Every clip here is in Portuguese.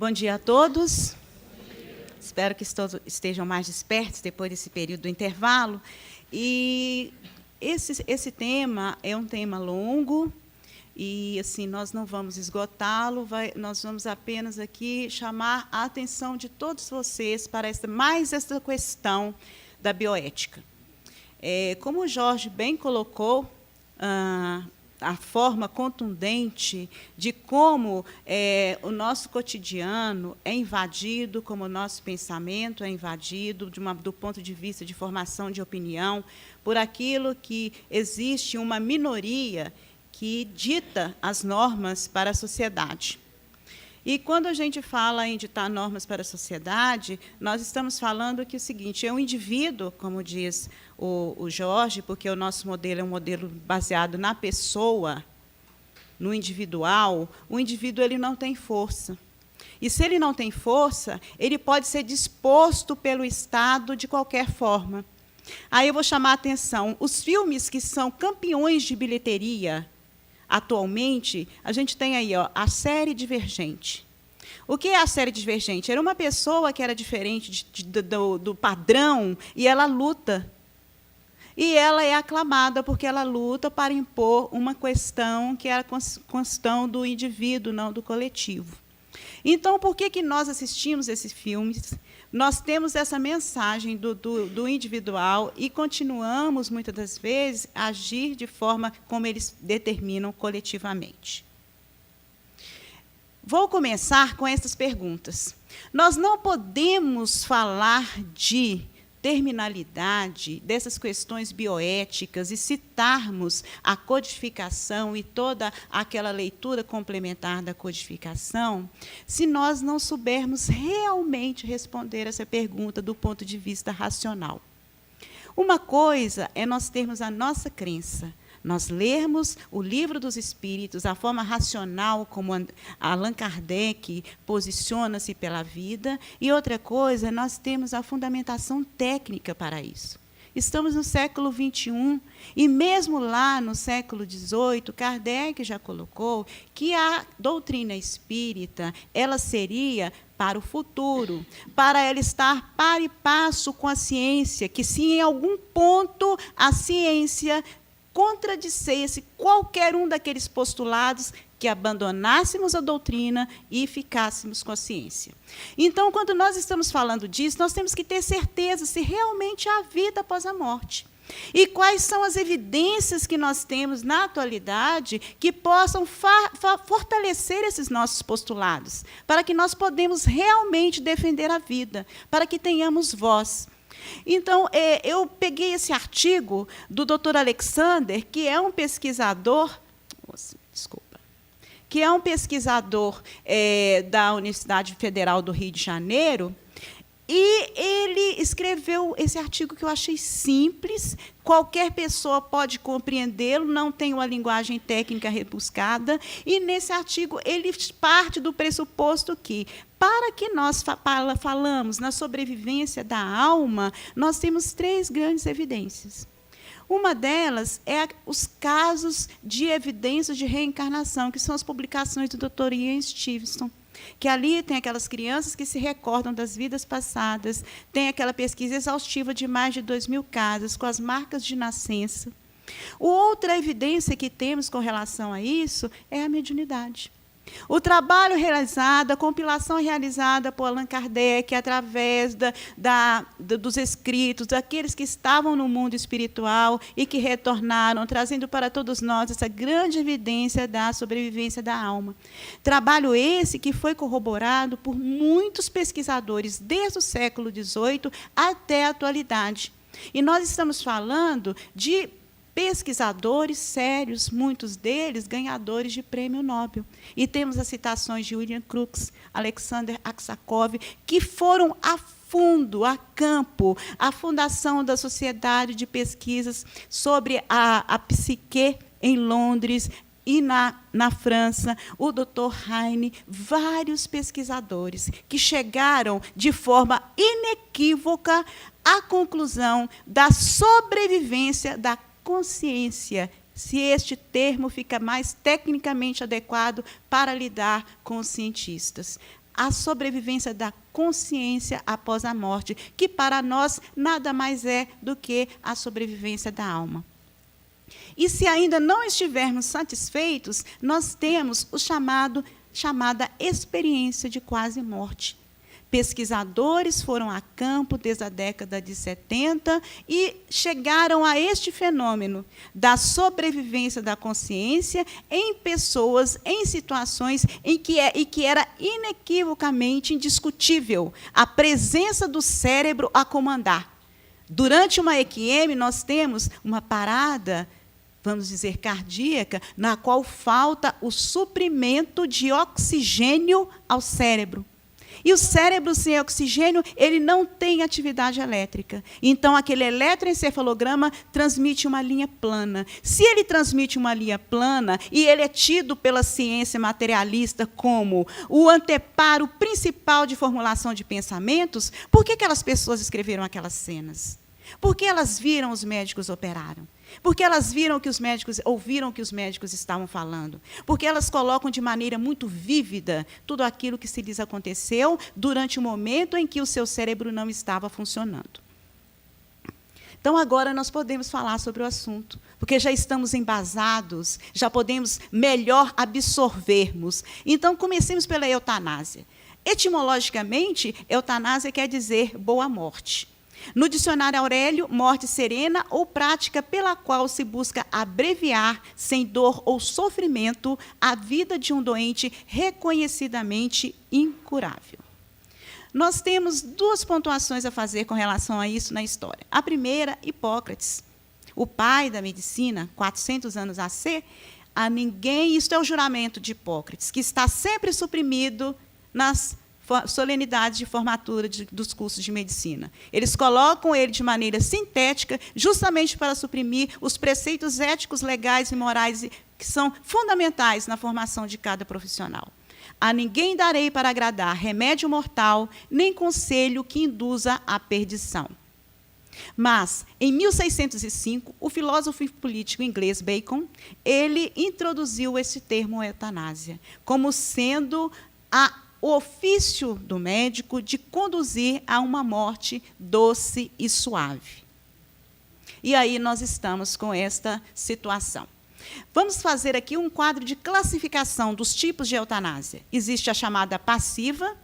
Bom dia a todos. Espero que todos estejam mais despertos depois desse período do intervalo. E esse tema é um tema longo e assim nós não vamos esgotá-lo. Nós vamos apenas aqui chamar a atenção de todos vocês para esta questão da bioética. Como o Jorge bem colocou, a forma contundente de como o nosso cotidiano é invadido, como o nosso pensamento é invadido, do ponto de vista de formação de opinião, por aquilo que existe uma minoria que dita as normas para a sociedade. E, quando a gente fala em ditar normas para a sociedade, nós estamos falando que o seguinte, é um indivíduo, como diz o Jorge, porque o nosso modelo é um modelo baseado na pessoa, no individual, o indivíduo ele não tem força. E, se ele não tem força, ele pode ser disposto pelo Estado de qualquer forma. Aí eu vou chamar a atenção, os filmes que são campeões de bilheteria, atualmente, a gente tem aí a série Divergente. O que é a série Divergente? Era uma pessoa que era diferente do padrão e ela luta. E ela é aclamada porque ela luta para impor uma questão que é a questão do indivíduo, não do coletivo. Então, por que nós assistimos esses filmes? Nós temos essa mensagem do individual e continuamos, muitas das vezes, a agir de forma como eles determinam coletivamente. Vou começar com essas perguntas. Nós não podemos falar de terminalidade dessas questões bioéticas e citarmos a codificação e toda aquela leitura complementar da codificação, se nós não soubermos realmente responder essa pergunta do ponto de vista racional. Uma coisa é nós termos a nossa crença, nós lermos o Livro dos Espíritos, a forma racional como Allan Kardec posiciona-se pela vida, e outra coisa é nós temos a fundamentação técnica para isso. Estamos no século XXI, e mesmo lá no século XVIII, Kardec já colocou que a doutrina espírita ela seria para o futuro, para ela estar par e passo com a ciência, que se em algum ponto a ciência contradissesse qualquer um daqueles postulados, que abandonássemos a doutrina e ficássemos com a ciência. Então, quando nós estamos falando disso, nós temos que ter certeza se realmente há vida após a morte. E quais são as evidências que nós temos na atualidade que possam fortalecer esses nossos postulados, para que nós podemos realmente defender a vida, para que tenhamos voz. Então, eu peguei esse artigo do Dr. Alexander, que é um pesquisador, da Universidade Federal do Rio de Janeiro, e ele escreveu esse artigo que eu achei simples, qualquer pessoa pode compreendê-lo, não tem uma linguagem técnica rebuscada, e, nesse artigo, ele parte do pressuposto que, para que nós falamos na sobrevivência da alma, nós temos 3 grandes evidências. Uma delas é os casos de evidências de reencarnação, que são as publicações do Dr. Ian Stevenson, que ali tem aquelas crianças que se recordam das vidas passadas, tem aquela pesquisa exaustiva de mais de 2.000 casos, com as marcas de nascença. Outra evidência que temos com relação a isso é a mediunidade. O trabalho realizado, a compilação realizada por Allan Kardec, através dos escritos, daqueles que estavam no mundo espiritual e que retornaram, trazendo para todos nós essa grande evidência da sobrevivência da alma. Trabalho esse que foi corroborado por muitos pesquisadores, desde o século XVIII até a atualidade. E nós estamos falando de pesquisadores sérios, muitos deles ganhadores de prêmio Nobel. E temos as citações de William Crookes, Alexander Aksakov, que foram a fundo, a campo, a fundação da Sociedade de Pesquisas sobre a Psique em Londres e na França, o Dr. Heine, vários pesquisadores que chegaram de forma inequívoca à conclusão da sobrevivência da consciência, se este termo fica mais tecnicamente adequado para lidar com os cientistas. a sobrevivência da consciência após a morte, que para nós nada mais é do que a sobrevivência da alma. E se ainda não estivermos satisfeitos, nós temos o chamada experiência de quase morte. Pesquisadores foram a campo desde a década de 70 e chegaram a este fenômeno da sobrevivência da consciência em pessoas, em situações em que era inequivocamente indiscutível a presença do cérebro a comandar. Durante uma EQM, nós temos uma parada, vamos dizer, cardíaca, na qual falta o suprimento de oxigênio ao cérebro. E o cérebro sem oxigênio, ele não tem atividade elétrica. Então, aquele eletroencefalograma transmite uma linha plana. Se ele transmite uma linha plana, e ele é tido pela ciência materialista como o anteparo principal de formulação de pensamentos, por que aquelas pessoas escreveram aquelas cenas? Porque elas viram os médicos operaram. Porque elas ouviram o que os médicos estavam falando. Porque elas colocam de maneira muito vívida tudo aquilo que se lhes aconteceu durante o momento em que o seu cérebro não estava funcionando. Então, agora nós podemos falar sobre o assunto, porque já estamos embasados, já podemos melhor absorvermos. Então, comecemos pela eutanásia. Etimologicamente, eutanásia quer dizer boa morte. No dicionário Aurélio, morte serena ou prática pela qual se busca abreviar, sem dor ou sofrimento, a vida de um doente reconhecidamente incurável. Nós temos duas pontuações a fazer com relação a isso na história. A primeira, Hipócrates, o pai da medicina, 400 anos a ninguém, isto é o juramento de Hipócrates, que está sempre suprimido nas solenidades de formatura dos cursos de medicina. Eles colocam ele de maneira sintética, justamente para suprimir os preceitos éticos, legais e morais que são fundamentais na formação de cada profissional. A ninguém darei para agradar remédio mortal, nem conselho que induza à perdição. Mas, em 1605, o filósofo e político inglês Bacon, ele introduziu esse termo eutanásia, como sendo o ofício do médico de conduzir a uma morte doce e suave. E aí nós estamos com esta situação. Vamos fazer aqui um quadro de classificação dos tipos de eutanásia. Existe a chamada passiva,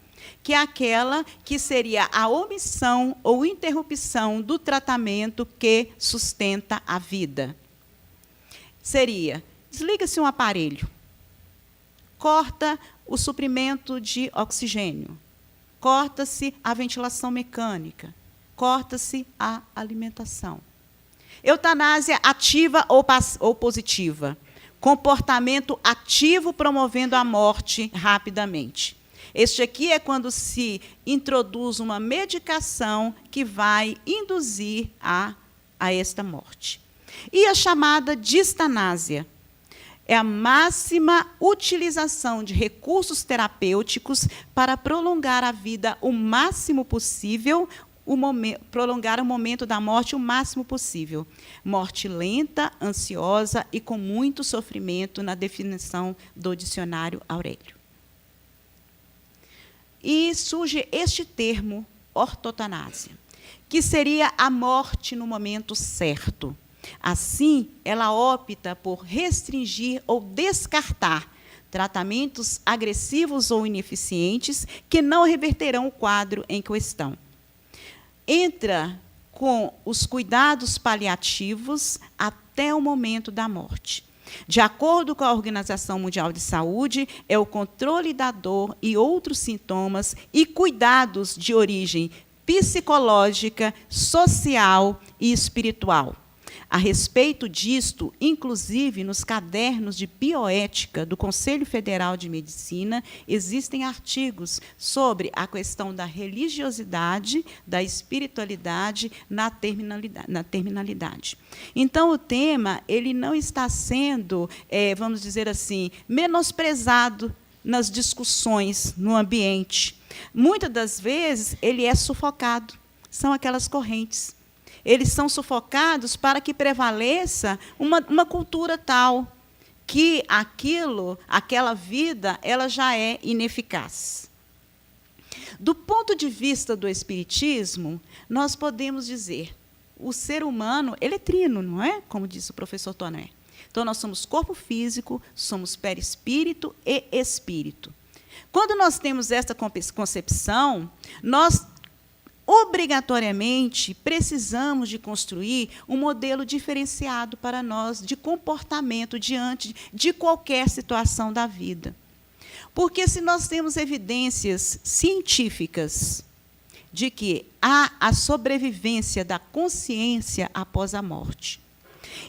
que é aquela que seria a omissão ou interrupção do tratamento que sustenta a vida. Seria, desliga-se um aparelho, corta o suprimento de oxigênio, corta-se a ventilação mecânica, corta-se a alimentação. Eutanásia ativa ou positiva. Comportamento ativo promovendo a morte rapidamente. Este aqui é quando se introduz uma medicação que vai induzir a esta morte. E a chamada distanásia. É a máxima utilização de recursos terapêuticos para prolongar a vida o máximo possível, prolongar o momento da morte o máximo possível. Morte lenta, ansiosa e com muito sofrimento, na definição do dicionário Aurélio. E surge este termo, ortotanásia, que seria a morte no momento certo. Assim, ela opta por restringir ou descartar tratamentos agressivos ou ineficientes que não reverterão o quadro em questão. Entra com os cuidados paliativos até o momento da morte. De acordo com a Organização Mundial de Saúde, é o controle da dor e outros sintomas e cuidados de origem psicológica, social e espiritual. A respeito disto, inclusive nos cadernos de bioética do Conselho Federal de Medicina, existem artigos sobre a questão da religiosidade, da espiritualidade na terminalidade. Então, o tema ele não está sendo, vamos dizer assim, menosprezado nas discussões no ambiente. Muitas das vezes, ele é sufocado. São aquelas correntes. Eles são sufocados para que prevaleça uma cultura tal que aquela vida ela já é ineficaz. Do ponto de vista do Espiritismo, nós podemos dizer, o ser humano, ele é trino, não é? Como disse o professor Tomé. Então, nós somos corpo físico, somos perispírito e espírito. Quando nós temos esta concepção, nós obrigatoriamente precisamos de construir um modelo diferenciado para nós de comportamento diante de qualquer situação da vida. Porque se nós temos evidências científicas de que há a sobrevivência da consciência após a morte,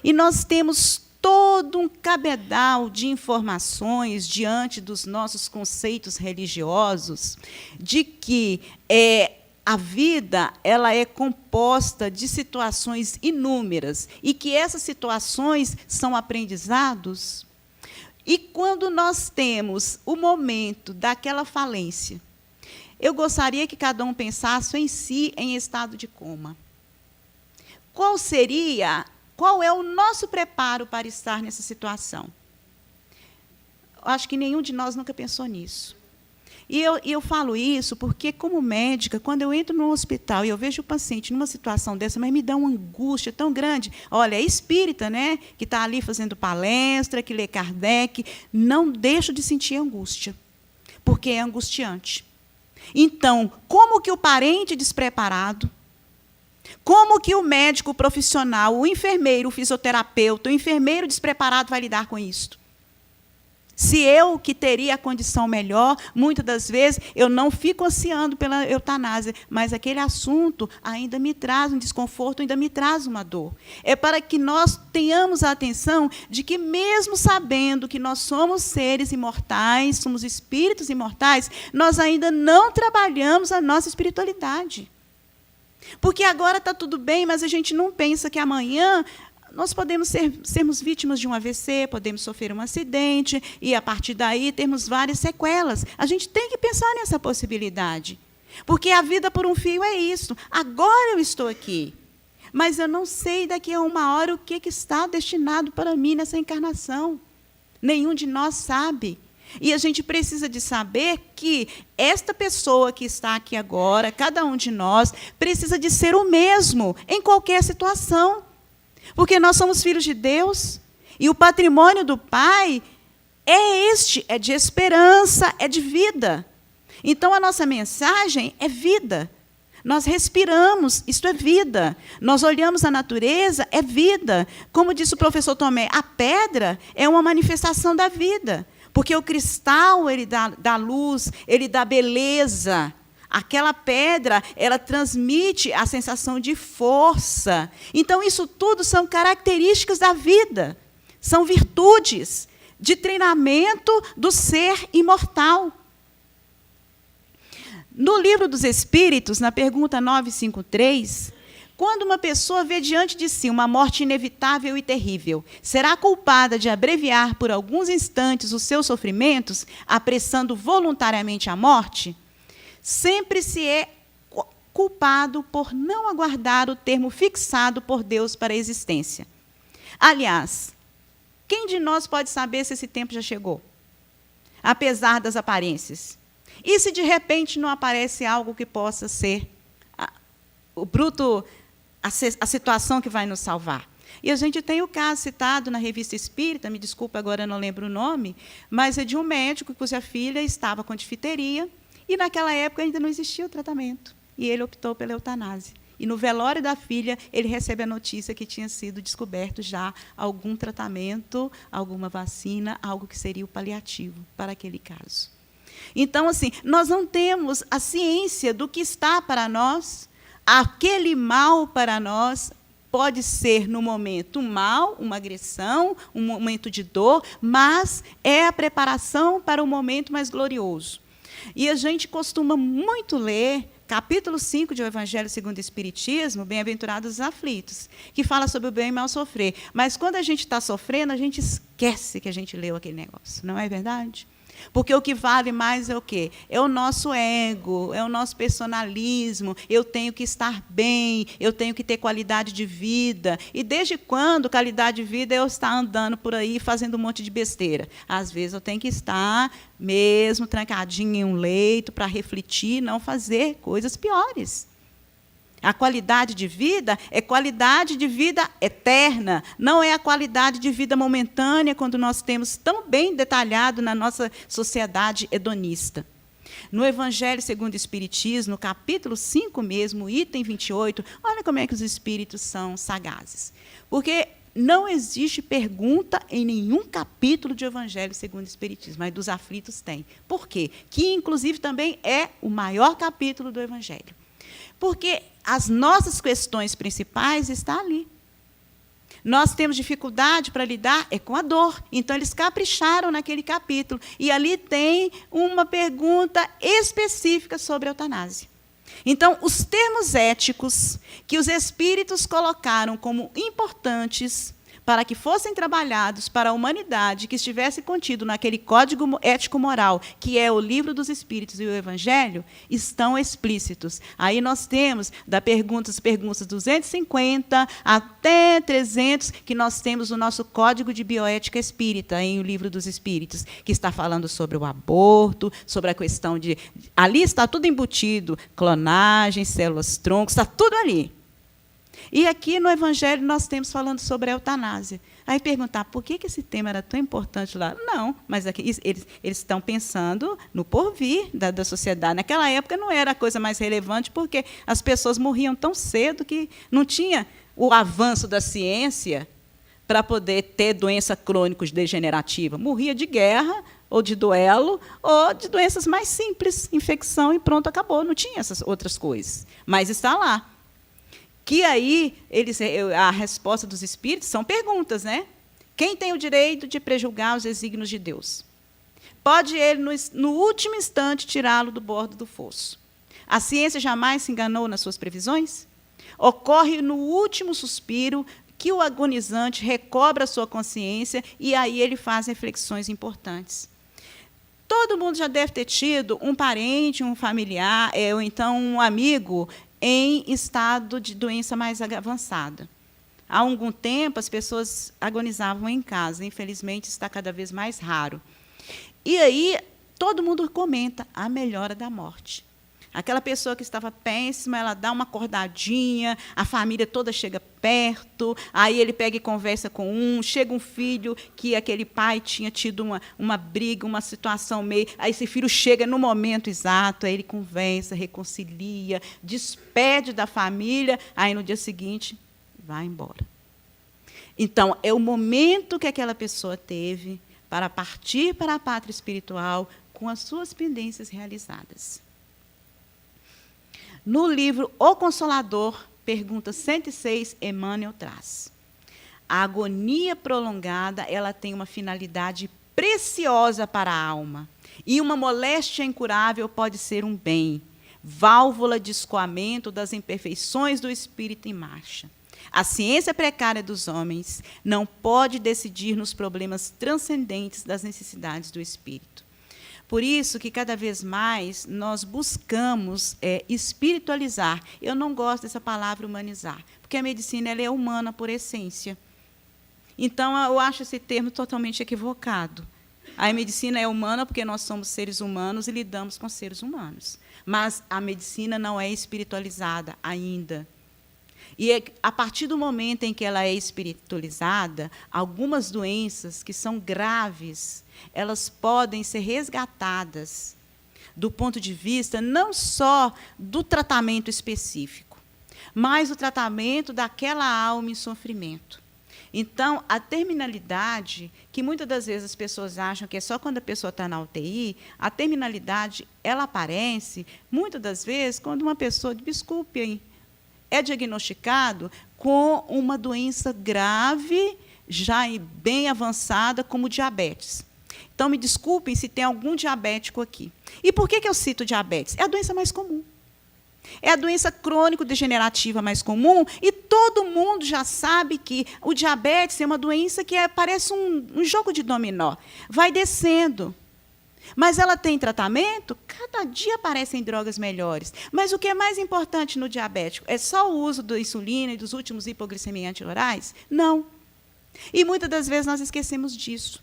e nós temos todo um cabedal de informações diante dos nossos conceitos religiosos de que a vida ela é composta de situações inúmeras e que essas situações são aprendizados. E quando nós temos o momento daquela falência, eu gostaria que cada um pensasse em si em estado de coma. Qual é o nosso preparo para estar nessa situação? Acho que nenhum de nós nunca pensou nisso. E eu falo isso porque, como médica, quando eu entro no hospital e eu vejo o paciente numa situação dessa, mas me dá uma angústia tão grande. Olha, é espírita, né, que está ali fazendo palestra, que lê Kardec, não deixo de sentir angústia, porque é angustiante. Então, como que o parente despreparado, como que o médico profissional, o enfermeiro, o fisioterapeuta, o enfermeiro despreparado vai lidar com isso? Se eu, que teria a condição melhor, muitas das vezes, eu não fico ansiando pela eutanásia, mas aquele assunto ainda me traz um desconforto, ainda me traz uma dor. É para que nós tenhamos a atenção de que, mesmo sabendo que nós somos seres imortais, somos espíritos imortais, nós ainda não trabalhamos a nossa espiritualidade. Porque agora está tudo bem, mas a gente não pensa que amanhã nós podemos sermos vítimas de um AVC, podemos sofrer um acidente e, a partir daí, termos várias sequelas. A gente tem que pensar nessa possibilidade. Porque a vida por um fio é isso. Agora eu estou aqui, mas eu não sei daqui a uma hora o que está destinado para mim nessa encarnação. Nenhum de nós sabe. E a gente precisa de saber que esta pessoa que está aqui agora, cada um de nós, precisa de ser o mesmo em qualquer situação. Porque nós somos filhos de Deus, e o patrimônio do Pai é de esperança, é de vida. Então, a nossa mensagem é vida. Nós respiramos, isto é vida. Nós olhamos a natureza, é vida. Como disse o professor Tomé, a pedra é uma manifestação da vida. Porque o cristal, ele dá luz, ele dá beleza. Aquela pedra, ela transmite a sensação de força. Então, isso tudo são características da vida. São virtudes de treinamento do ser imortal. No Livro dos Espíritos, na pergunta 953, quando uma pessoa vê diante de si uma morte inevitável e terrível, será culpada de abreviar por alguns instantes os seus sofrimentos, apressando voluntariamente a morte? Sempre se é culpado por não aguardar o termo fixado por Deus para a existência. Aliás, quem de nós pode saber se esse tempo já chegou? Apesar das aparências. E se de repente não aparece algo que possa ser a situação que vai nos salvar? E a gente tem o caso citado na Revista Espírita, me desculpa, agora eu não lembro o nome, mas é de um médico cuja filha estava com difteria, e naquela época ainda não existia o tratamento. E ele optou pela eutanásia. E no velório da filha, ele recebe a notícia que tinha sido descoberto já algum tratamento, alguma vacina, algo que seria o paliativo para aquele caso. Então, assim, nós não temos a ciência do que está para nós. Aquele mal para nós pode ser, no momento, um mal, uma agressão, um momento de dor, mas é a preparação para o momento mais glorioso. E a gente costuma muito ler capítulo 5 do Evangelho segundo o Espiritismo, Bem-aventurados os aflitos, que fala sobre o bem e mal sofrer. Mas, quando a gente está sofrendo, a gente esquece que a gente leu aquele negócio, não é verdade? Porque o que vale mais é o quê? É o nosso ego, é o nosso personalismo. Eu tenho que estar bem, eu tenho que ter qualidade de vida. E desde quando qualidade de vida é eu estar andando por aí fazendo um monte de besteira? Às vezes eu tenho que estar mesmo trancadinha em um leito para refletir, não fazer coisas piores. A qualidade de vida é qualidade de vida eterna, não é a qualidade de vida momentânea, quando nós temos tão bem detalhado na nossa sociedade hedonista. No Evangelho segundo o Espiritismo, no capítulo 5 mesmo, item 28, olha como é que os espíritos são sagazes. Porque não existe pergunta em nenhum capítulo de Evangelho segundo o Espiritismo, mas dos aflitos tem. Por quê? Que, inclusive, também é o maior capítulo do Evangelho. Porque as nossas questões principais estão ali. Nós temos dificuldade para lidar com a dor. Então, eles capricharam naquele capítulo. E ali tem uma pergunta específica sobre a eutanásia. Então, os termos éticos que os espíritos colocaram como importantes para que fossem trabalhados para a humanidade, que estivesse contido naquele código ético-moral, que é o Livro dos Espíritos e o Evangelho, estão explícitos. Aí nós temos, das perguntas 250 até 300, que nós temos o nosso Código de Bioética Espírita, em o Livro dos Espíritos, que está falando sobre o aborto, sobre a questão de... Ali está tudo embutido, clonagem, células-tronco, está tudo ali. E aqui no Evangelho nós temos falando sobre a eutanásia. Aí perguntar, por que esse tema era tão importante lá? Não, mas aqui, eles estão pensando no porvir da sociedade. Naquela época não era a coisa mais relevante, porque as pessoas morriam tão cedo que não tinha o avanço da ciência para poder ter doença crônico-degenerativa. Morria de guerra, ou de duelo, ou de doenças mais simples, infecção, e pronto, acabou. Não tinha essas outras coisas. Mas está lá. Que aí, a resposta dos espíritos são perguntas, né? Quem tem o direito de prejulgar os desígnios de Deus? Pode ele, no último instante, tirá-lo do bordo do fosso? A ciência jamais se enganou nas suas previsões? Ocorre no último suspiro que o agonizante recobra a sua consciência e aí ele faz reflexões importantes. Todo mundo já deve ter tido um parente, um familiar, ou então um amigo em estado de doença mais avançada. Há algum tempo, as pessoas agonizavam em casa. Infelizmente, está cada vez mais raro. E aí, todo mundo comenta a melhora da morte. Aquela pessoa que estava péssima, ela dá uma acordadinha, a família toda chega perto, aí ele pega e conversa com chega um filho que aquele pai tinha tido uma briga, uma situação meio... Aí esse filho chega no momento exato, aí ele conversa, reconcilia, despede da família, aí no dia seguinte vai embora. Então, é o momento que aquela pessoa teve para partir para a pátria espiritual com as suas pendências realizadas. No livro O Consolador, pergunta 106, Emmanuel traz. A agonia prolongada, ela tem uma finalidade preciosa para a alma. E uma moléstia incurável pode ser um bem, válvula de escoamento das imperfeições do espírito em marcha. A ciência precária dos homens não pode decidir nos problemas transcendentes das necessidades do espírito. Por isso que, cada vez mais, nós buscamos espiritualizar. Eu não gosto dessa palavra humanizar, porque a medicina ela é humana por essência. Então, eu acho esse termo totalmente equivocado. A medicina é humana porque nós somos seres humanos e lidamos com seres humanos. Mas a medicina não é espiritualizada ainda. E a partir do momento em que ela é espiritualizada, algumas doenças que são graves, elas podem ser resgatadas do ponto de vista não só do tratamento específico, mas do tratamento daquela alma em sofrimento. Então, a terminalidade, que muitas das vezes as pessoas acham que é só quando a pessoa está na UTI, a terminalidade ela aparece, muitas das vezes, quando uma pessoa, desculpem, é diagnosticado com uma doença grave, já bem avançada, como diabetes. Então, me desculpem se tem algum diabético aqui. E por que eu cito diabetes? É a doença mais comum. É a doença crônico-degenerativa mais comum, e todo mundo já sabe que o diabetes é uma doença que parece um jogo de dominó. Vai descendo. Mas ela tem tratamento? Cada dia aparecem drogas melhores. Mas o que é mais importante no diabético? É só o uso da insulina e dos últimos hipoglicemia antiorais? Não. E muitas das vezes nós esquecemos disso.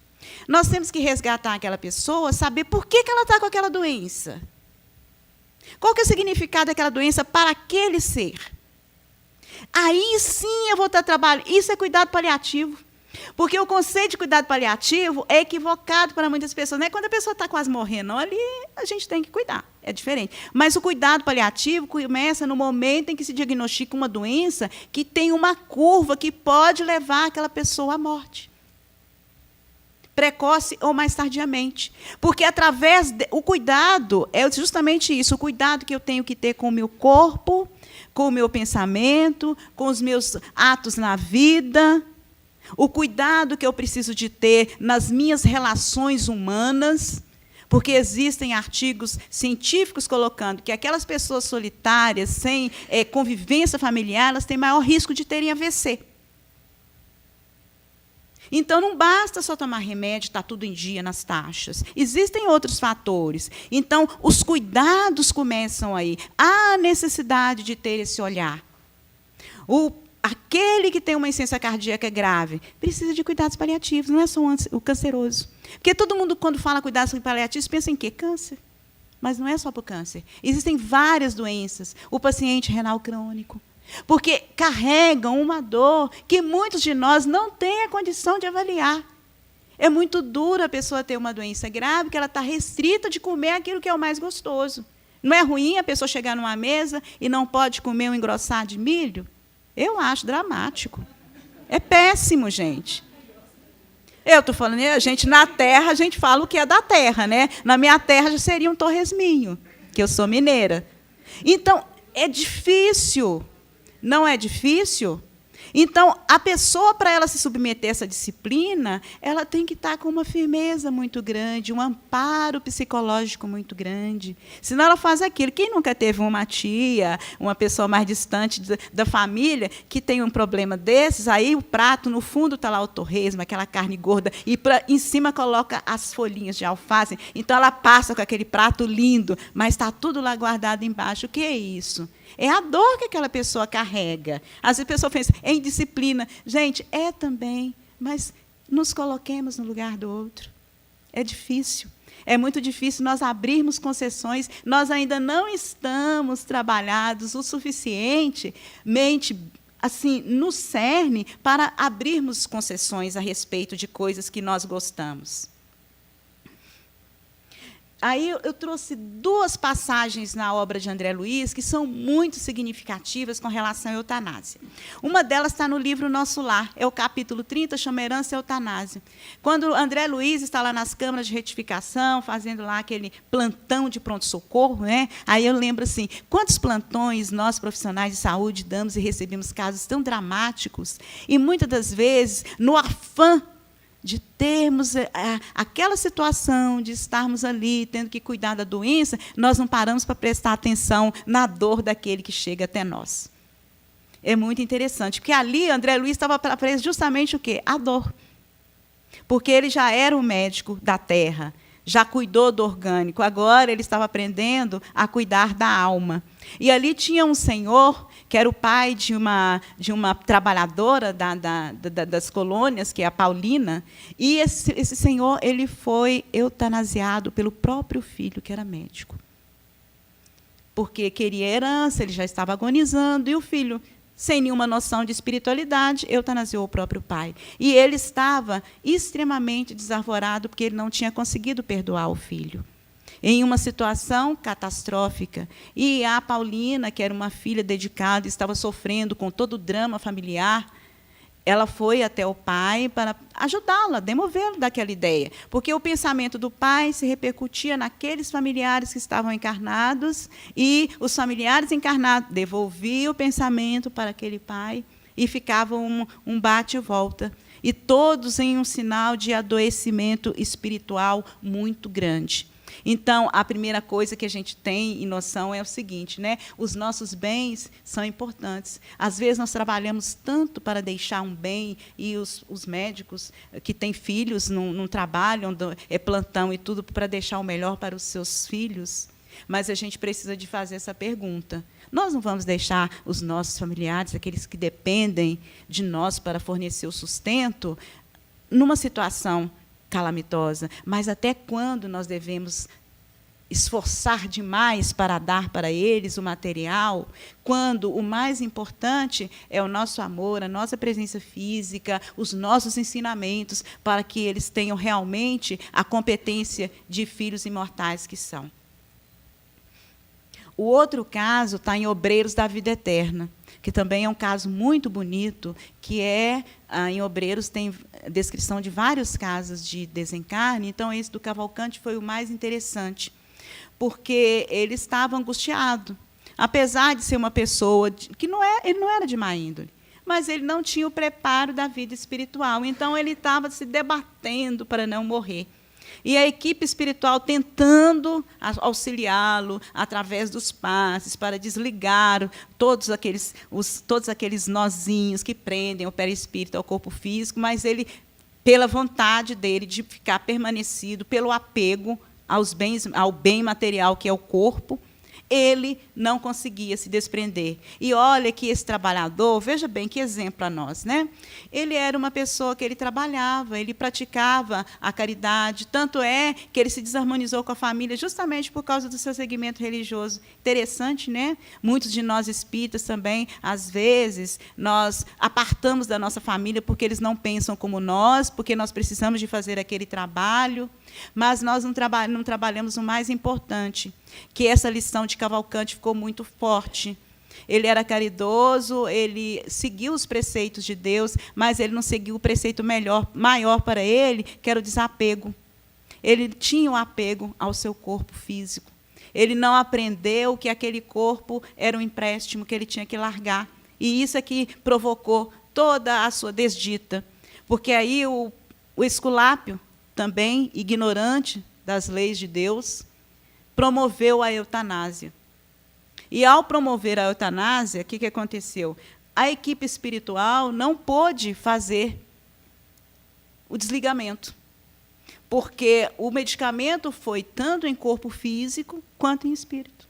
Nós temos que resgatar aquela pessoa, saber por que ela está com aquela doença. Qual que é o significado daquela doença para aquele ser? Aí sim eu vou ter trabalho. Isso é cuidado paliativo. Porque o conceito de cuidado paliativo é equivocado para muitas pessoas. Não é quando a pessoa está quase morrendo, não, ali a gente tem que cuidar, é diferente. Mas o cuidado paliativo começa no momento em que se diagnostica uma doença que tem uma curva que pode levar aquela pessoa à morte. Precoce ou mais tardiamente. Porque através o cuidado é justamente isso, o cuidado que eu tenho que ter com o meu corpo, com o meu pensamento, com os meus atos na vida, o cuidado que eu preciso de ter nas minhas relações humanas, porque existem artigos científicos colocando que aquelas pessoas solitárias, sem convivência familiar, elas têm maior risco de terem AVC. Então, não basta só tomar remédio, está tudo em dia nas taxas. Existem outros fatores. Então, os cuidados começam aí. Há necessidade de ter esse olhar. Aquele que tem uma insuficiência cardíaca grave precisa de cuidados paliativos, não é só o canceroso. Porque todo mundo, quando fala cuidados paliativos, pensa em quê? Câncer. Mas não é só para o câncer. Existem várias doenças. O paciente renal crônico. Porque carregam uma dor que muitos de nós não têm a condição de avaliar. É muito duro a pessoa ter uma doença grave, que ela está restrita de comer aquilo que é o mais gostoso. Não é ruim a pessoa chegar numa mesa e não pode comer um engrossado de milho? Eu acho dramático. É péssimo, gente. Eu estou falando, gente, na terra a gente fala o que é da terra, né? Na minha terra já seria um torresminho, que eu sou mineira. Então, é difícil. Não é difícil? Então, a pessoa, para ela se submeter a essa disciplina, ela tem que estar com uma firmeza muito grande, um amparo psicológico muito grande. Senão ela faz aquilo. Quem nunca teve uma tia, uma pessoa mais distante da família, que tem um problema desses, aí o prato, no fundo, está lá o torresmo, aquela carne gorda, e em cima coloca as folhinhas de alface. Então, ela passa com aquele prato lindo, mas está tudo lá guardado embaixo. O que é isso? É a dor que aquela pessoa carrega. Às vezes a pessoa pensa, é indisciplina. Gente, é também, mas nos coloquemos no lugar do outro. É difícil. É muito difícil nós abrirmos concessões. Nós ainda não estamos trabalhados o suficientemente assim, no cerne para abrirmos concessões a respeito de coisas que nós gostamos. Aí eu trouxe duas passagens na obra de André Luiz que são muito significativas com relação à eutanásia. Uma delas está no livro Nosso Lar, é o capítulo 30, chama Herança e Eutanásia. Quando André Luiz está lá nas câmaras de retificação, fazendo lá aquele plantão de pronto-socorro, né? Aí eu lembro assim, quantos plantões nós, profissionais de saúde, damos e recebemos casos tão dramáticos, e muitas das vezes, no afã de termos aquela situação, de estarmos ali, tendo que cuidar da doença, nós não paramos para prestar atenção na dor daquele que chega até nós. É muito interessante, porque ali André Luiz estava preso justamente o quê? A dor. Porque ele já era um médico da terra, já cuidou do orgânico, agora ele estava aprendendo a cuidar da alma. E ali tinha um senhor, que era o pai de uma trabalhadora das colônias, que é a Paulina, e esse senhor ele foi eutanasiado pelo próprio filho, que era médico. Porque queria herança, ele já estava agonizando, e o filho, sem nenhuma noção de espiritualidade, eutanasiou o próprio pai. E ele estava extremamente desarvorado, porque ele não tinha conseguido perdoar o filho. Em uma situação catastrófica. E a Paulina, que era uma filha dedicada, estava sofrendo com todo o drama familiar, ela foi até o pai para ajudá-la, demovê-lo daquela ideia. Porque o pensamento do pai se repercutia naqueles familiares que estavam encarnados, e os familiares encarnados devolviam o pensamento para aquele pai, e ficava um bate e volta. E todos em um sinal de adoecimento espiritual muito grande. Então, a primeira coisa que a gente tem em noção é o seguinte, né? Os nossos bens são importantes. Às vezes, nós trabalhamos tanto para deixar um bem, e os médicos que têm filhos não trabalham, é plantão e tudo, para deixar o melhor para os seus filhos. Mas a gente precisa de fazer essa pergunta. Nós não vamos deixar os nossos familiares, aqueles que dependem de nós para fornecer o sustento, numa situação calamitosa, mas até quando nós devemos esforçar demais para dar para eles o material, quando o mais importante é o nosso amor, a nossa presença física, os nossos ensinamentos, para que eles tenham realmente a competência de filhos imortais que são. O outro caso está em Obreiros da Vida Eterna, que também é um caso muito bonito, que em Obreiros tem descrição de vários casos de desencarne. Então, esse do Cavalcante foi o mais interessante, porque ele estava angustiado, apesar de ser uma pessoa que ele não era de má índole, mas ele não tinha o preparo da vida espiritual. Então, ele estava se debatendo para não morrer. E a equipe espiritual tentando auxiliá-lo através dos passes para desligar todos aqueles nozinhos que prendem o perispírito ao corpo físico, mas ele, pela vontade dele de ficar permanecido, pelo apego ao bem material que é o corpo, ele não conseguia se desprender. E olha que esse trabalhador, veja bem que exemplo para nós, né? Ele era uma pessoa que ele trabalhava, ele praticava a caridade, tanto é que ele se desarmonizou com a família justamente por causa do seu segmento religioso. Interessante, né? Muitos de nós espíritas também, às vezes, nós apartamos da nossa família porque eles não pensam como nós, porque nós precisamos de fazer aquele trabalho, mas nós não trabalhamos o mais importante, que essa lição de Cavalcante ficou muito forte. Ele era caridoso, ele seguiu os preceitos de Deus, mas ele não seguiu o preceito maior para ele, que era o desapego. Ele tinha um apego ao seu corpo físico. Ele não aprendeu que aquele corpo era um empréstimo que ele tinha que largar. E isso é que provocou toda a sua desdita. Porque aí o Esculápio, também ignorante das leis de Deus, promoveu a eutanásia. E, ao promover a eutanásia, o que aconteceu? A equipe espiritual não pôde fazer o desligamento, porque o medicamento foi tanto em corpo físico quanto em espírito.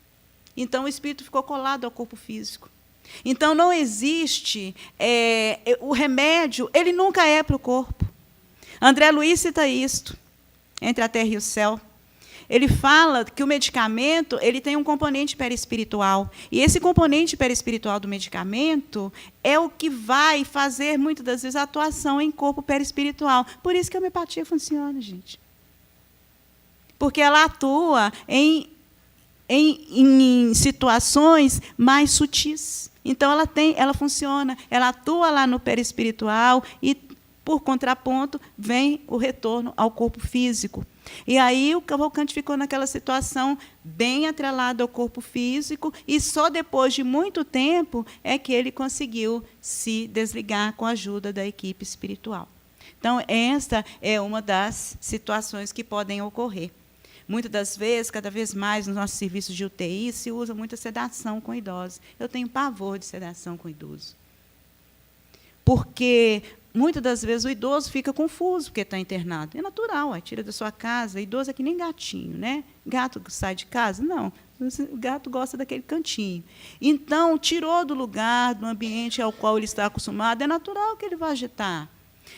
Então, o espírito ficou colado ao corpo físico. Então, não existe... o remédio, ele nunca é para o corpo. André Luiz cita isto, Entre a Terra e o Céu. Ele fala que o medicamento ele tem um componente perispiritual. E esse componente perispiritual do medicamento é o que vai fazer, muitas das vezes, a atuação em corpo perispiritual. Por isso que a homeopatia funciona, gente. Porque ela atua em situações mais sutis. Então, ela funciona, ela atua lá no perispiritual e, por contraponto, vem o retorno ao corpo físico. E aí o Cavalcante ficou naquela situação bem atrelado ao corpo físico, e só depois de muito tempo é que ele conseguiu se desligar com a ajuda da equipe espiritual. Então, esta é uma das situações que podem ocorrer. Muitas das vezes, cada vez mais, nos nossos serviços de UTI, se usa muita sedação com idosos. Eu tenho pavor de sedação com idoso. Porque muitas das vezes o idoso fica confuso porque está internado. É natural, tira da sua casa. Idoso é que nem gatinho, né? Gato sai de casa? Não. O gato gosta daquele cantinho. Então, tirou do lugar, do ambiente ao qual ele está acostumado, é natural que ele vá agitar.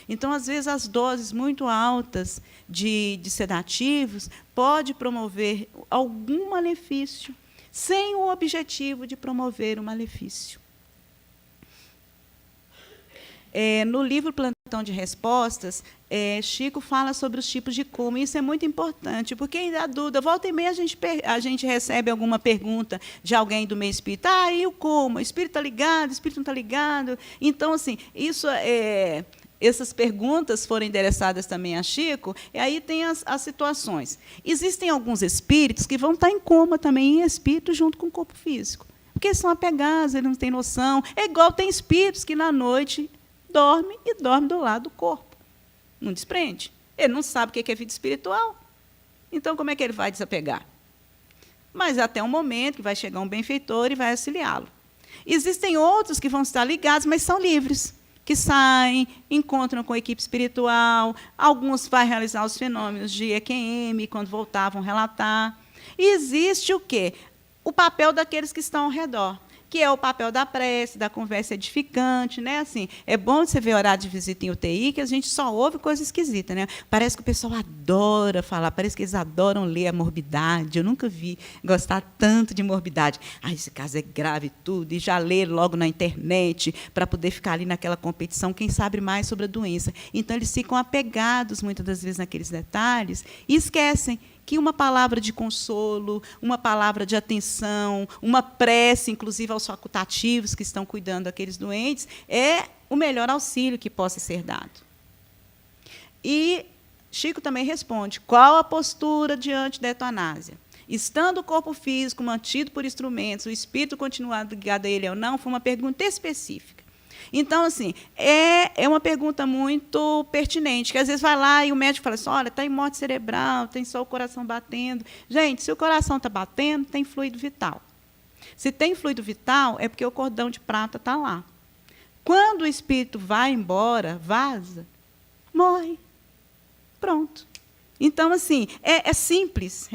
Então, às vezes, as doses muito altas de sedativos pode promover algum malefício, sem o objetivo de promover o malefício. No livro Plantão de Respostas, Chico fala sobre os tipos de coma. Isso é muito importante, porque ainda há dúvida. Volta e meia a gente recebe alguma pergunta de alguém do meio espírita. E o coma? O espírito está ligado? O espírito não está ligado? Então, assim, essas perguntas foram endereçadas também a Chico, e aí tem as situações. Existem alguns espíritos que vão estar em coma também, em espírito, junto com o corpo físico, porque são apegados, eles não têm noção. É igual, tem espíritos que, na noite, dorme do lado do corpo. Não desprende. Ele não sabe o que é vida espiritual. Então, como é que ele vai desapegar? Mas até um momento que vai chegar um benfeitor e vai auxiliá-lo. Existem outros que vão estar ligados, mas são livres, que saem, encontram com a equipe espiritual, alguns vão realizar os fenômenos de EQM, quando voltar vão relatar. E existe o quê? O papel daqueles que estão ao redor, que é o papel da prece, da conversa edificante, né? Assim, é bom você ver horário de visita em UTI, que a gente só ouve coisa esquisita, né? Parece que o pessoal adora falar, parece que eles adoram ler a morbidade. Eu nunca vi gostar tanto de morbidade. Ah, esse caso é grave tudo, e já ler logo na internet, para poder ficar ali naquela competição, quem sabe mais sobre a doença. Então, eles ficam apegados, muitas das vezes, naqueles detalhes, e esquecem que uma palavra de consolo, uma palavra de atenção, uma prece, inclusive aos facultativos que estão cuidando daqueles doentes, é o melhor auxílio que possa ser dado. E Chico também responde, qual a postura diante da eutanásia? Estando o corpo físico mantido por instrumentos, o espírito continuar ligado a ele ou não, foi uma pergunta específica. Então, assim, é uma pergunta muito pertinente, que às vezes vai lá e o médico fala assim, olha, está em morte cerebral, tem só o coração batendo. Gente, se o coração está batendo, tem fluido vital. Se tem fluido vital, é porque o cordão de prata está lá. Quando o espírito vai embora, vaza, morre. Pronto. Então, assim, é simples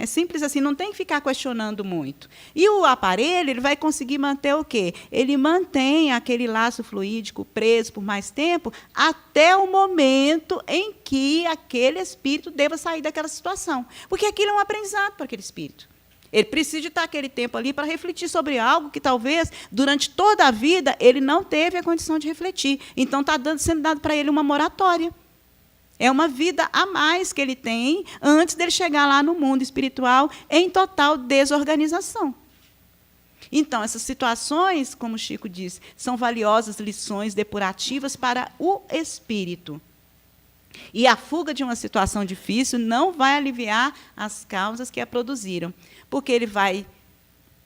assim, não tem que ficar questionando muito. E o aparelho ele vai conseguir manter o quê? Ele mantém aquele laço fluídico preso por mais tempo, até o momento em que aquele espírito deva sair daquela situação. Porque aquilo é um aprendizado para aquele espírito. Ele precisa de estar aquele tempo ali para refletir sobre algo que, talvez, durante toda a vida, ele não teve a condição de refletir. Então, está sendo dado para ele uma moratória. É uma vida a mais que ele tem antes dele chegar lá no mundo espiritual em total desorganização. Então, essas situações, como Chico diz, são valiosas lições depurativas para o espírito. E a fuga de uma situação difícil não vai aliviar as causas que a produziram, porque ele vai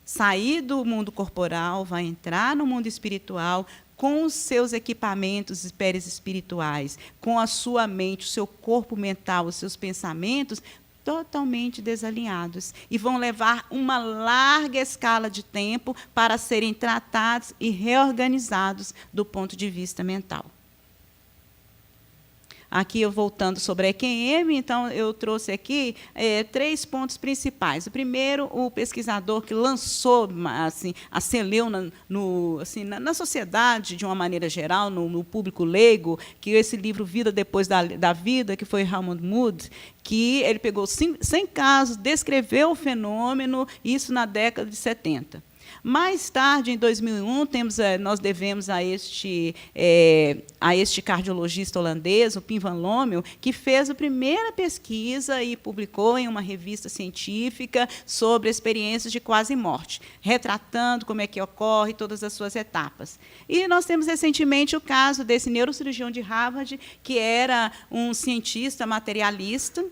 sair do mundo corporal, vai entrar no mundo espiritual, com os seus equipamentos espirituais, com a sua mente, o seu corpo mental, os seus pensamentos totalmente desalinhados. E vão levar uma larga escala de tempo para serem tratados e reorganizados do ponto de vista mental. Aqui, eu voltando sobre a EQM, então, eu trouxe aqui 3 pontos principais. O primeiro, o pesquisador que lançou, assim, a celeuma na sociedade, de uma maneira geral, no público leigo, que esse livro Vida Depois da Vida, que foi Raymond Moody, que ele pegou 100 casos, descreveu o fenômeno, isso na década de 70. Mais tarde, em 2001, nós devemos a este cardiologista holandês, o Pim van Lommel, que fez a primeira pesquisa e publicou em uma revista científica sobre experiências de quase morte, retratando como é que ocorre todas as suas etapas. E nós temos recentemente o caso desse neurocirurgião de Harvard, que era um cientista materialista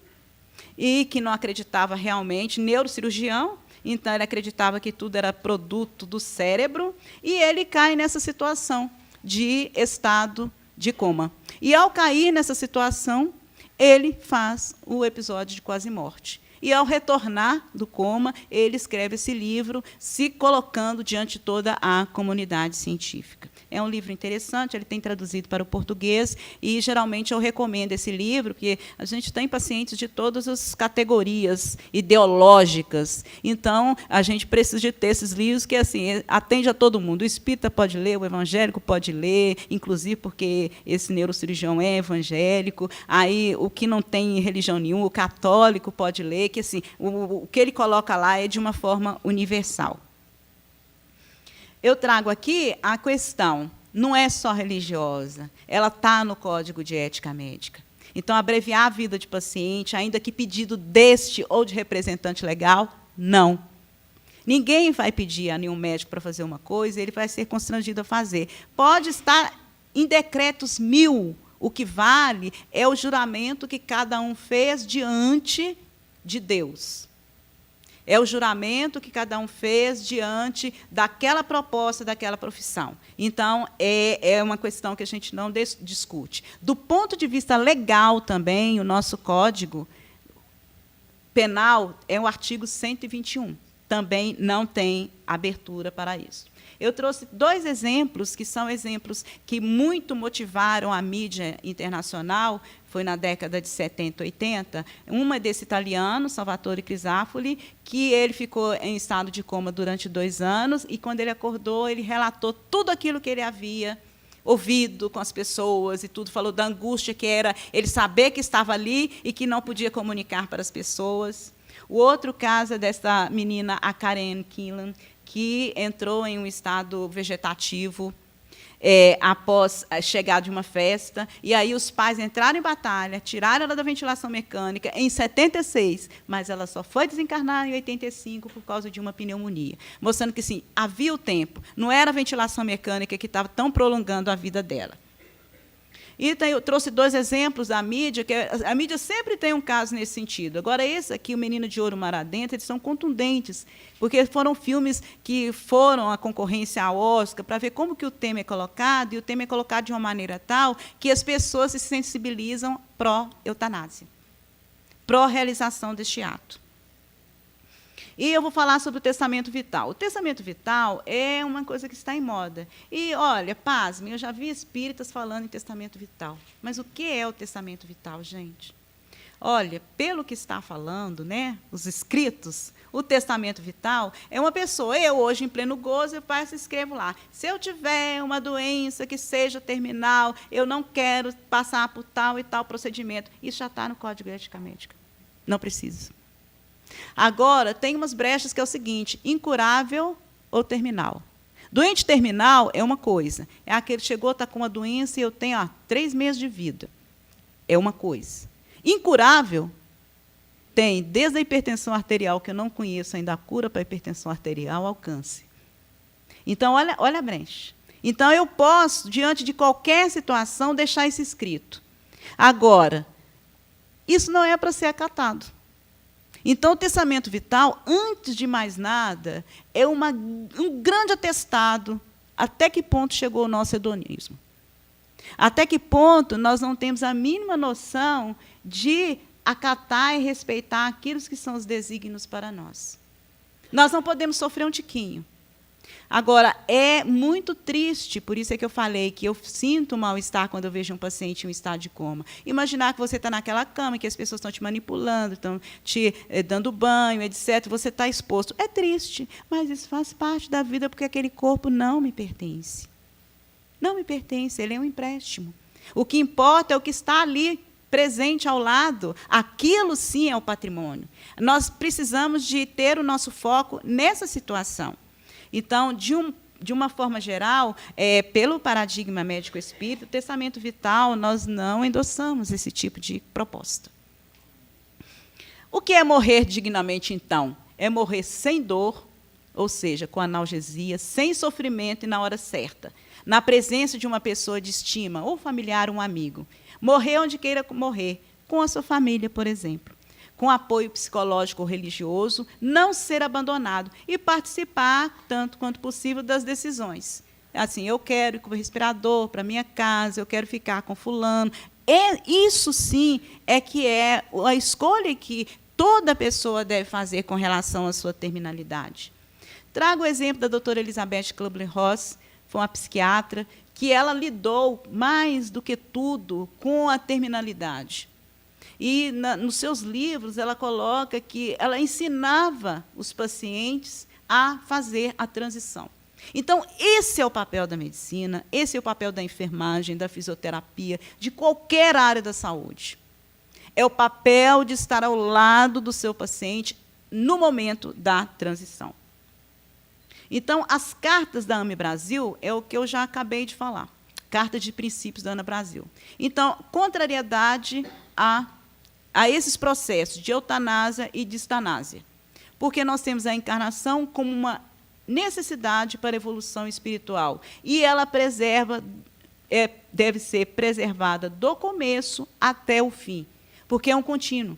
e que não acreditava realmente, neurocirurgião. Então, ele acreditava que tudo era produto do cérebro, e ele cai nessa situação de estado de coma. E, ao cair nessa situação, ele faz o episódio de quase morte. E, ao retornar do coma, ele escreve esse livro, se colocando diante de toda a comunidade científica. É um livro interessante, ele tem traduzido para o português, e, geralmente, eu recomendo esse livro, porque a gente tem pacientes de todas as categorias ideológicas. Então, a gente precisa de ter esses livros que, assim, atende a todo mundo. O espírita pode ler, o evangélico pode ler, inclusive porque esse neurocirurgião é evangélico. Aí, o que não tem religião nenhuma, o católico pode ler, que, assim, o que ele coloca lá é de uma forma universal. Eu trago aqui a questão, não é só religiosa, ela está no Código de Ética Médica. Então, abreviar a vida de paciente, ainda que pedido deste ou de representante legal, não. Ninguém vai pedir a nenhum médico para fazer uma coisa, ele vai ser constrangido a fazer. Pode estar em decretos 1000, o que vale é o juramento que cada um fez diante de Deus. É o juramento que cada um fez diante daquela proposta, daquela profissão. Então, é uma questão que a gente não discute. Do ponto de vista legal também, o nosso código penal é o artigo 121. Também não tem abertura para isso. Eu trouxe 2 exemplos, que são exemplos que muito motivaram a mídia internacional, foi na década de 70, 80. Uma desse italiano, Salvatore Crisafulli, que ele ficou em estado de coma durante 2 anos, e, quando ele acordou, ele relatou tudo aquilo que ele havia ouvido com as pessoas, e tudo, falou da angústia que era ele saber que estava ali e que não podia comunicar para as pessoas. O outro caso é dessa menina, a Karen Killen, que entrou em um estado vegetativo após chegar de uma festa, e aí os pais entraram em batalha, tiraram ela da ventilação mecânica em 76, mas ela só foi desencarnar em 85 por causa de uma pneumonia, mostrando que, sim, havia o tempo, não era a ventilação mecânica que estava tão prolongando a vida dela. E eu trouxe 2 exemplos da mídia, que a mídia sempre tem um caso nesse sentido. Agora, esse aqui, O Menino de Ouro, Mar Adentro, eles são contundentes, porque foram filmes que foram à concorrência ao Oscar, para ver como que o tema é colocado, e o tema é colocado de uma maneira tal que as pessoas se sensibilizam pró-eutanásia, pró-realização deste ato. E eu vou falar sobre o testamento vital. O testamento vital é uma coisa que está em moda. E, olha, pasme, eu já vi espíritas falando em testamento vital. Mas o que é o testamento vital, gente? Olha, pelo que está falando, né, os escritos, o testamento vital é uma pessoa, eu hoje, em pleno gozo, eu passo e escrevo lá: se eu tiver uma doença que seja terminal, eu não quero passar por tal e tal procedimento. Isso já está no Código de Ética Médica. Não precisa. Agora, tem umas brechas que é o seguinte: incurável ou terminal. Doente terminal é uma coisa. É aquele que chegou, está com uma doença e eu tenho 3 meses de vida. É uma coisa. Incurável tem desde a hipertensão arterial, que eu não conheço ainda a cura para a hipertensão arterial, ao câncer. Então, olha a brecha. Então, eu posso, diante de qualquer situação, deixar isso escrito. Agora, isso não é para ser acatado. Então, o testamento vital, antes de mais nada, é um grande atestado até que ponto chegou o nosso hedonismo. Até que ponto nós não temos a mínima noção de acatar e respeitar aquilo que são os desígnios para nós. Nós não podemos sofrer um tiquinho. Agora, é muito triste, por isso é que eu falei que eu sinto mal-estar quando eu vejo um paciente em um estado de coma. Imaginar que você está naquela cama, que as pessoas estão te manipulando, estão te dando banho, etc., você está exposto. É triste, mas isso faz parte da vida, porque aquele corpo não me pertence. Não me pertence, ele é um empréstimo. O que importa é o que está ali, presente ao lado. Aquilo, sim, é o patrimônio. Nós precisamos de ter o nosso foco nessa situação. Então, de uma forma geral, pelo paradigma médico-espírita, o testamento vital, nós não endossamos esse tipo de proposta. O que é morrer dignamente, então? É morrer sem dor, ou seja, com analgesia, sem sofrimento e na hora certa, na presença de uma pessoa de estima, ou familiar, um amigo. Morrer onde queira morrer, com a sua família, por exemplo. Com apoio psicológico ou religioso, não ser abandonado e participar, tanto quanto possível, das decisões. Assim, eu quero ir com o respirador para a minha casa, eu quero ficar com fulano. Isso, sim, é que é a escolha que toda pessoa deve fazer com relação à sua terminalidade. Trago o exemplo da doutora Elizabeth Kubler-Ross, foi uma psiquiatra, que ela lidou, mais do que tudo, com a terminalidade. E, nos seus livros, ela coloca que ela ensinava os pacientes a fazer a transição. Então, esse é o papel da medicina, esse é o papel da enfermagem, da fisioterapia, de qualquer área da saúde. É o papel de estar ao lado do seu paciente no momento da transição. Então, as cartas da AME Brasil é o que eu já acabei de falar. Carta de princípios da AME Brasil. Então, contrariedade a esses processos de eutanásia e de estanásia, porque nós temos a encarnação como uma necessidade para a evolução espiritual, e ela deve ser preservada do começo até o fim, porque é um contínuo.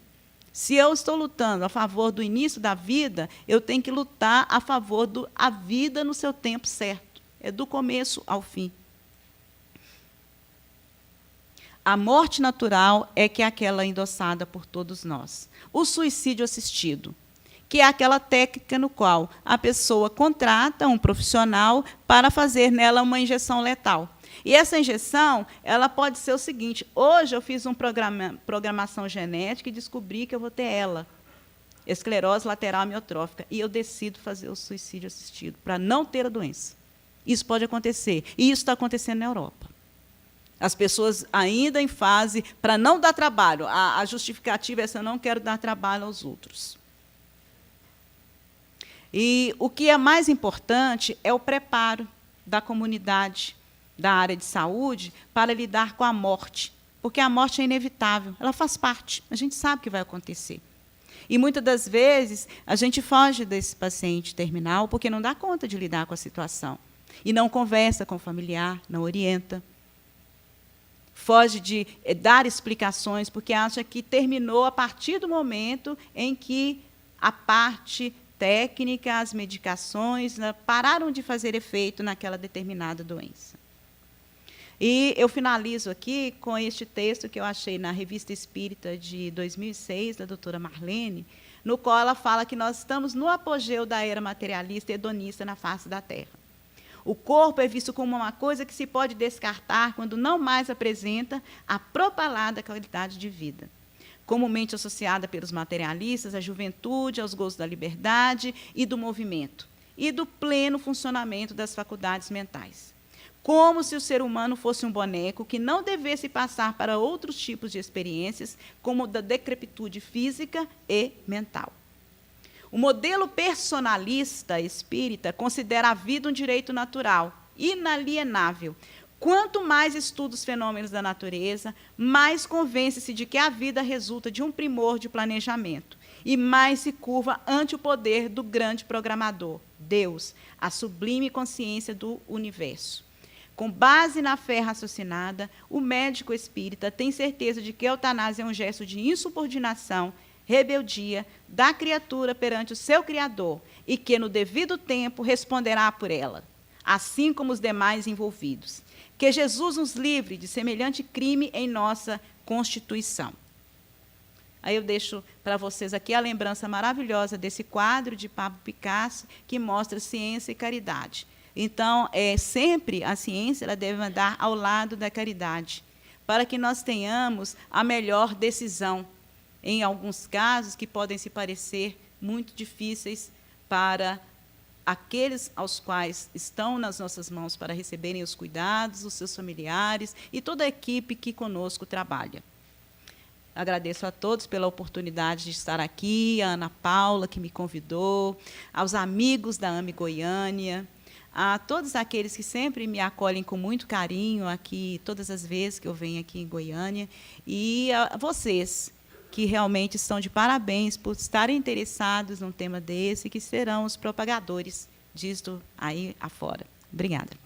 Se eu estou lutando a favor do início da vida, eu tenho que lutar a favor da vida no seu tempo certo, é do começo ao fim. A morte natural é que é aquela endossada por todos nós. O suicídio assistido, que é aquela técnica no qual a pessoa contrata um profissional para fazer nela uma injeção letal. E essa injeção, ela pode ser o seguinte: hoje eu fiz uma programação genética e descobri que eu vou ter ela, esclerose lateral amiotrófica, e eu decido fazer o suicídio assistido para não ter a doença. Isso pode acontecer, e isso está acontecendo na Europa. As pessoas ainda em fase para não dar trabalho. A justificativa é essa: eu não quero dar trabalho aos outros. E o que é mais importante é o preparo da comunidade, da área de saúde, para lidar com a morte, porque a morte é inevitável, ela faz parte, a gente sabe que vai acontecer. E, muitas das vezes, a gente foge desse paciente terminal porque não dá conta de lidar com a situação, e não conversa com o familiar, não orienta. Foge de dar explicações, porque acha que terminou a partir do momento em que a parte técnica, as medicações, pararam de fazer efeito naquela determinada doença. E eu finalizo aqui com este texto que eu achei na Revista Espírita de 2006, da doutora Marlene, no qual ela fala que nós estamos no apogeu da era materialista e hedonista na face da Terra. O corpo é visto como uma coisa que se pode descartar quando não mais apresenta a propalada qualidade de vida. Comumente associada pelos materialistas à juventude, aos gozos da liberdade e do movimento, e do pleno funcionamento das faculdades mentais. Como se o ser humano fosse um boneco que não devesse passar para outros tipos de experiências, como da decrepitude física e mental. O modelo personalista espírita considera a vida um direito natural, inalienável. Quanto mais estuda os fenômenos da natureza, mais convence-se de que a vida resulta de um primor de planejamento, e mais se curva ante o poder do grande programador, Deus, a sublime consciência do universo. Com base na fé raciocinada, o médico espírita tem certeza de que a eutanásia é um gesto de insubordinação, rebeldia da criatura perante o seu Criador, e que, no devido tempo, responderá por ela, assim como os demais envolvidos. Que Jesus nos livre de semelhante crime em nossa Constituição. Aí eu deixo para vocês aqui a lembrança maravilhosa desse quadro de Pablo Picasso, que mostra ciência e caridade. Então, sempre a ciência ela deve andar ao lado da caridade, para que nós tenhamos a melhor decisão, em alguns casos que podem se parecer muito difíceis para aqueles aos quais estão nas nossas mãos para receberem os cuidados, os seus familiares e toda a equipe que conosco trabalha. Agradeço a todos pela oportunidade de estar aqui, a Ana Paula, que me convidou, aos amigos da AME Goiânia, a todos aqueles que sempre me acolhem com muito carinho aqui, todas as vezes que eu venho aqui em Goiânia, e a vocês, que realmente estão de parabéns por estarem interessados num tema desse, que serão os propagadores disto aí afora. Obrigada.